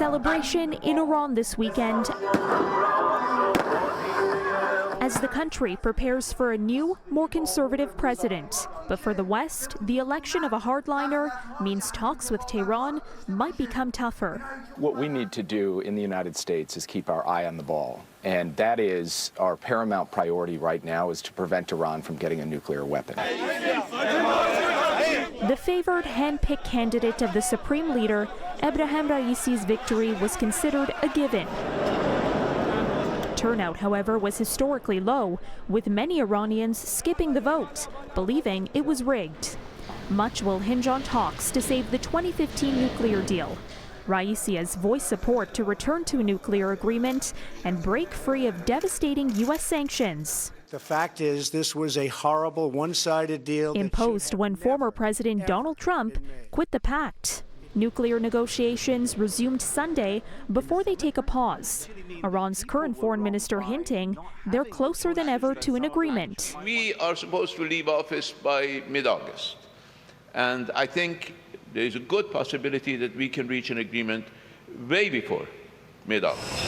celebration in Iran this weekend as the country prepares for a new, more conservative president. But for the West, the election of a hardliner means talks with Tehran might become tougher. What we need to do in the United States is keep our eye on the ball. And that is our paramount priority right now, is to prevent Iran from getting a nuclear weapon. The favored hand-picked candidate of the Supreme Leader, Ebrahim Raisi's victory was considered a given. Turnout, however, was historically low, with many Iranians skipping the vote, believing it was rigged. Much will hinge on talks to save the 2015 nuclear deal. Raisi has voiced support to return to a nuclear agreement and break free of devastating U.S. sanctions. The fact is, this was a horrible, one-sided deal imposed when former President Donald Trump quit the pact. Nuclear negotiations resumed Sunday before they take a pause. Iran's current foreign minister hinting they're closer than ever to an agreement. We are supposed to leave office by mid-August, and I think there is a good possibility that we can reach an agreement way before mid-August.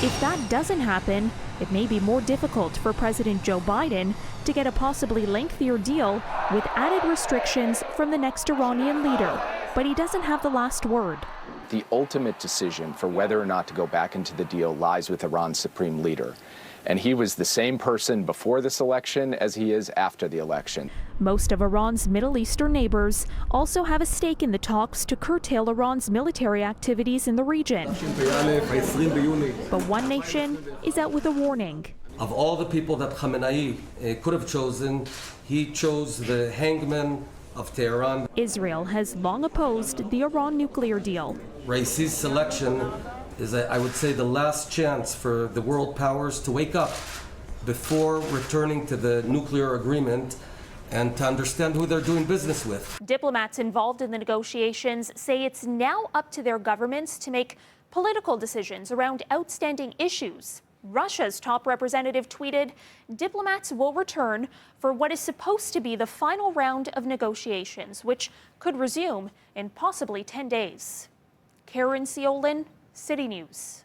If that doesn't happen, it may be more difficult for President Joe Biden to get a possibly lengthier deal with added restrictions from the next Iranian leader. But he doesn't have the last word. The ultimate decision for whether or not to go back into the deal lies with Iran's supreme leader. And he was the same person before this election as he is after the election. Most of Iran's Middle Eastern neighbors also have a stake in the talks to curtail Iran's military activities in the region. But one nation is out with a warning. Of all the people that Khamenei could have chosen, he chose the hangman of Tehran. Israel has long opposed the Iran nuclear deal. Raisi's selection is, I would say, the last chance for the world powers to wake up before returning to the nuclear agreement and to understand who they're doing business with. Diplomats involved in the negotiations say it's now up to their governments to make political decisions around outstanding issues. Russia's top representative tweeted, diplomats will return for what is supposed to be the final round of negotiations, which could resume in possibly 10 days. Caryn Ceolin, CityNews.